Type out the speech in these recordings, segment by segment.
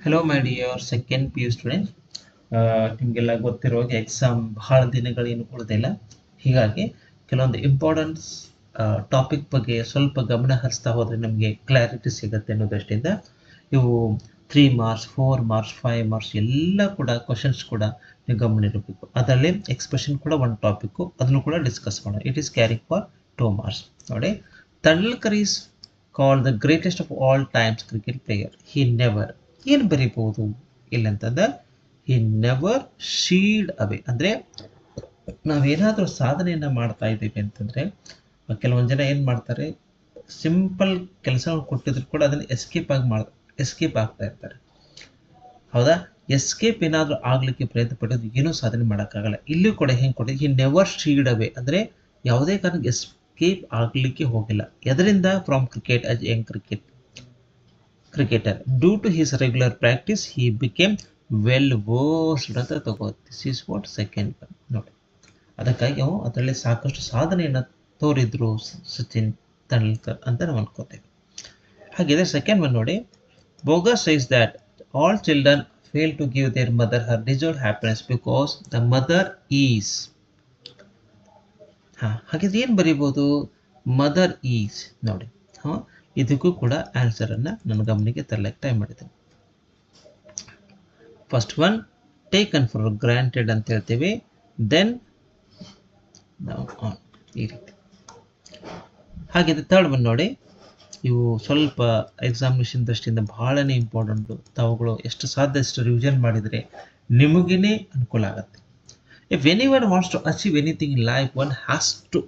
Hello, my dear second PU students. ನಿಮಗೆಲ್ಲ ಗೊತ್ತಿರೋ ಹಾಗೆ ಎಕ್ಸಾಮ್ ಬಹಳ ದಿನಗಳೇನು ಉಳಿದಿಲ್ಲ. ಹೀಗಾಗಿ ಕೆಲವೊಂದು ಇಂಪಾರ್ಟೆನ್ಸ್ ಟಾಪಿಕ್ ಬಗ್ಗೆ ಸ್ವಲ್ಪ ಗಮನ ಹರಿಸ್ತಾ ಹೋದರೆ ನಮಗೆ ಕ್ಲಾರಿಟಿ ಸಿಗುತ್ತೆ ಅನ್ನೋ ದೃಷ್ಟಿಯಿಂದ ಇವು 3 ಮಾರ್ಕ್ಸ್ 4 ಮಾರ್ಕ್ಸ್ 5 ಮಾರ್ಕ್ಸ್ ಎಲ್ಲ ಕೂಡ ಕ್ವಶನ್ಸ್ ಕೂಡ ನೀವು ಗಮನ ಇರಬೇಕು. ಅದರಲ್ಲಿ ಎಕ್ಸ್ಪ್ರೆಷನ್ ಕೂಡ ಒಂದು ಟಾಪಿಕ್ಕು, ಅದನ್ನು ಕೂಡ ಡಿಸ್ಕಸ್ ಮಾಡೋಣ. It is carrying for 2 marks. ನೋಡಿ, Tendulkar is called the greatest of all times cricket player. He never ಏನು ಬರೀಬಹುದು ಇಲ್ಲಂತಂದ್ರೆ ಹಿ ನೆವರ್ ಶೀಲ್ಡ್ ಅವೇ. ಅಂದರೆ ನಾವೇನಾದರೂ ಸಾಧನೆಯನ್ನು ಮಾಡ್ತಾ ಇದ್ದೀವಿ ಅಂತಂದರೆ ಕೆಲವೊಂದು ಜನ ಏನು ಮಾಡ್ತಾರೆ, ಸಿಂಪಲ್ ಕೆಲಸ ಕೊಟ್ಟಿದ್ರು ಕೂಡ ಅದನ್ನು ಎಸ್ಕೇಪ್ ಆಗ್ತಾ ಇರ್ತಾರೆ. ಹೌದಾ? ಎಸ್ಕೇಪ್ ಏನಾದರೂ ಆಗಲಿಕ್ಕೆ ಪ್ರಯತ್ನ ಪಟ್ಟದ್ದು ಏನೂ ಸಾಧನೆ ಮಾಡೋಕ್ಕಾಗಲ್ಲ. ಇಲ್ಲೂ ಕೂಡ ಹೆಂಗೆ ಕೊಟ್ಟಿದ್ದು, ಹಿ ನೆವರ್ ಶೀಲ್ಡ್ ಅವೇ ಅಂದರೆ ಯಾವುದೇ ಕಾರಣಕ್ಕೆ ಎಸ್ಕೇಪ್ ಆಗಲಿಕ್ಕೆ ಹೋಗಿಲ್ಲ. ಎದರಿಂದ? From cricket as young cricketer. Due to his regular practice, he became well versed ಅಂತ ತಗೋದು. This is what second one. ನೋಡಿ, ಅದಕ್ಕಾಗಿ ಅವು ಅದರಲ್ಲಿ ಸಾಕಷ್ಟು ಸಾಧನೆಯನ್ನು ತೋರಿದ್ರು ಸಚಿನ್ ತೆಂಡೂಲ್ಕರ್ ಅಂತ ನಾವು ಅನ್ಕೋತೇವೆ. ಹಾಗಿದ್ರೆ ಸೆಕೆಂಡ್ ಒನ್ ನೋಡಿ, bogus says that all children fail to give their mother her deserved happiness because the mother is. ಹಾಗಿದ್ರೆ ಏನು ಬರೀಬೋದು? Mother is. ನೋಡಿ, ಇದಕ್ಕೂ ಕೂಡ ಆನ್ಸರನ್ನು ನನ್ನ ಗಮನಿಗೆ ತರಲಿಕ್ಕೆ ಟ್ರೈ ಮಾಡಿದ್ದೇನೆ. First one taken for granted ಅಂತ ಹೇಳ್ತೀವಿ. ದೆನ್ ನಾವು ಈ ರೀತಿ. ಹಾಗಿದ್ರೆ ಥರ್ಡ್ ಒನ್ ನೋಡಿ, ಇವು ಸ್ವಲ್ಪ ಎಕ್ಸಾಮಿನೇಷನ್ ದೃಷ್ಟಿಯಿಂದ ಬಹಳನೇ ಇಂಪಾರ್ಟೆಂಟು. ತಾವುಗಳು ಎಷ್ಟು ಸಾಧ್ಯ ಅಷ್ಟು ರಿವಿಷನ್ ಮಾಡಿದರೆ ನಿಮಗೇ ಅನುಕೂಲ ಆಗುತ್ತೆ. If anyone wants to achieve anything in life, one has to.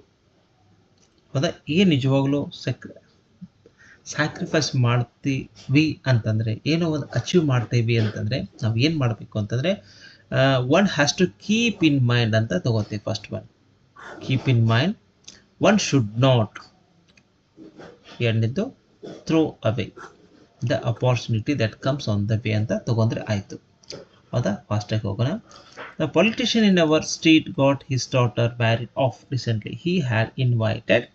ಹೌದಾ? ಏನು ನಿಜವಾಗ್ಲೂ ಸ್ಯಾಕ್ರಿಫೈಸ್ ಮಾಡ್ತೀವಿ ಅಂತಂದರೆ, ಏನೋ ಒಂದು ಅಚೀವ್ ಮಾಡ್ತೀವಿ ಅಂತಂದರೆ ನಾವು ಏನು ಮಾಡಬೇಕು ಅಂತಂದರೆ one has to keep in mind ಅಂತ ತಗೋತೀವಿ. First one keep in mind. One should not. ಎರಡನೇದು throw away the opportunity that comes on the way ಅಂತ ತಗೊಂಡ್ರೆ ಆಯಿತು. ಹೌದಾ? ಫಾಸ್ಟಾಗಿ ಹೋಗೋಣ. The politician in our street got his daughter married off recently. He had invited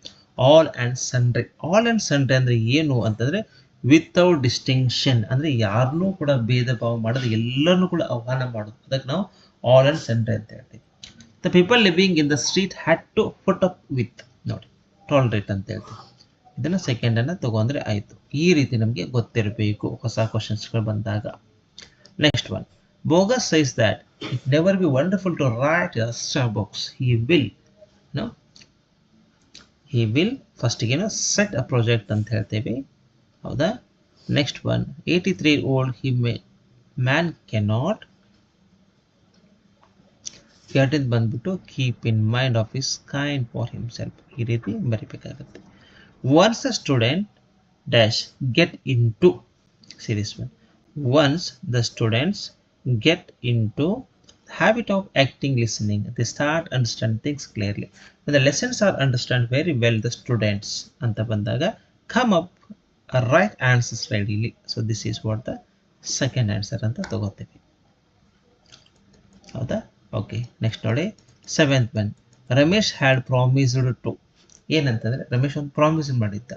all and sundry. All and sundry ಅಂದರೆ ಏನು ಅಂತಂದರೆ ವಿತೌಟ್ ಡಿಸ್ಟಿಂಕ್ಷನ್, ಅಂದರೆ ಯಾರನ್ನೂ ಕೂಡ ಭೇದ ಭಾವ ಮಾಡೋದು, ಎಲ್ಲರನ್ನೂ ಕೂಡ ಆಹ್ವಾನ ಮಾಡೋದು. ಅದಕ್ಕೆ ನಾವು ಆಲ್ ಆ್ಯಂಡ್ ಸನ್ಡ್ರಿ ಅಂತ ಹೇಳ್ತೀವಿ. The people living in the street had to put up with. ನೋಡಿ, ಟಾಲರೇಟ್ ಅಂತ ಹೇಳ್ತೀವಿ. ಇದನ್ನು ಸೆಕೆಂಡನ್ನು ತಗೊಂಡ್ರೆ ಆಯಿತು. ಈ ರೀತಿ ನಮಗೆ ಗೊತ್ತಿರಬೇಕು ಹೊಸ ಕ್ವಶನ್ಸ್ಗಳು ಬಂದಾಗ. Next one, bogus says that it never be wonderful to write a star box. he will ಫಸ್ಟಿಗೇನು ಸೆಟ್ ಅ ಪ್ರಾಜೆಕ್ಟ್ ಅಂತ ಹೇಳ್ತೇವೆ. ಹೌದಾ? Next one, 83-year-old man cannot. ಎರಡನೇದು ಬಂದ್ಬಿಟ್ಟು keep in mind of his kind for himself. ಈ ರೀತಿ ಬರೀಬೇಕಾಗುತ್ತೆ. Once the student dash get into series one. Once the students get into habit of acting listening, they start understand things clearly. When the lessons are understand very well, the students anta bandaga come up right answers readily. So this is what the second answer anta tagottevi. hauda? Okay, next ನೋಡಿ, seventh one, Ramesh had promised to. ಏನಂತಂದ್ರೆ ರಮೇಶ್ ಒಂದು promise ಮಾಡಿದ್ದ.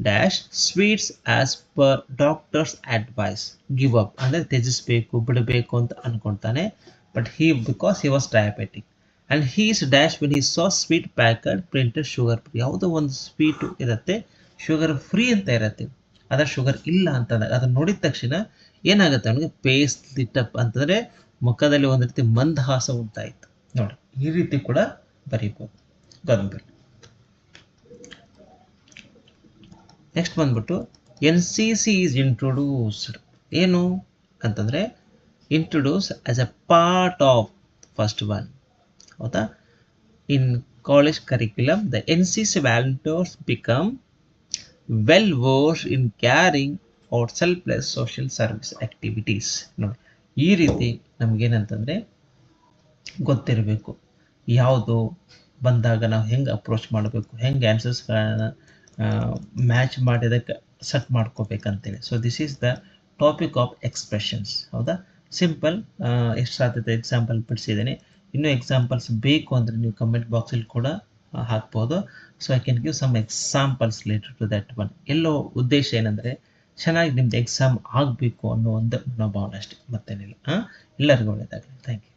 Dash sweets as per doctor's advice. Give up ಅಂದರೆ ತ್ಯಜಿಸಬೇಕು, ಬಿಡಬೇಕು ಅಂತ ಅನ್ಕೊಳ್ತಾನೆ. But because he was diabetic and he is dash when he saw sweet packet printed sugar free. ಯಾವುದೋ ಒಂದು ಸ್ವೀಟು ಇರುತ್ತೆ, ಶುಗರ್ ಫ್ರೀ ಅಂತ ಇರುತ್ತೆ, ಅದರ ಶುಗರ್ ಇಲ್ಲ ಅಂತಂದಾಗ ಅದನ್ನು ನೋಡಿದ ತಕ್ಷಣ ಏನಾಗುತ್ತೆ ಅವನಿಗೆ, ಪೇಸ್ ಲಿಟಪ್ ಅಂತಂದರೆ ಮುಖದಲ್ಲಿ ಒಂದು ರೀತಿ ಮಂದಹಾಸ ಉಂಟಾಯಿತು. ನೋಡಿ, ಈ ರೀತಿ ಕೂಡ ಬರೀಬೋದು ಗಂಭೀರ. ನೆಕ್ಸ್ಟ್ ಬಂದ್ಬಿಟ್ಟು NCC ಈಸ್ ಇಂಟ್ರೊಡ್ಯೂಸ್ಡ್. ಏನು ಅಂತಂದರೆ introduce as a part of first one. ಹೌದಾ? In college curriculum the NCC volunteers become well versed in carrying out selfless social service activities. ನೋಡಿ, ಈ ರೀತಿ ನಮಗೇನಂತಂದರೆ ಗೊತ್ತಿರಬೇಕು, ಯಾವುದು ಬಂದಾಗ ನಾವು ಹೆಂಗೆ ಅಪ್ರೋಚ್ ಮಾಡಬೇಕು, ಹೆಂಗೆ ಆನ್ಸರ್ಸ್ಗಳನ್ನು ಮ್ಯಾಚ್ ಮಾಡಿದಕ್ಕೆ ಸೆಟ್ ಮಾಡ್ಕೋಬೇಕಂತೇಳಿ. So this is the topic of expressions. ಹೌದಾ? ಸಿಂಪಲ್, ಎಷ್ಟು ಸಾಧ್ಯತೆ ಎಕ್ಸಾಂಪಲ್ ಬಿಡಿಸಿದ್ದೀನಿ. ಇನ್ನೂ ಎಕ್ಸಾಂಪಲ್ಸ್ ಬೇಕು ಅಂದರೆ ನೀವು ಕಮೆಂಟ್ ಬಾಕ್ಸಲ್ಲಿ ಕೂಡ ಹಾಕ್ಬೋದು. So I can give some examples related to that one. ಎಲ್ಲೋ ಉದ್ದೇಶ ಏನಂದರೆ ಚೆನ್ನಾಗಿ ನಿಮ್ದು ಎಕ್ಸಾಮ್ ಆಗಬೇಕು ಅನ್ನೋ ಒಂದು ಭಾವನೆ ಅಷ್ಟೇ, ಮತ್ತೇನಿಲ್ಲ. ಎಲ್ಲರಿಗೂ ಒಳ್ಳೆಯದಾಗಲಿ. Thank you.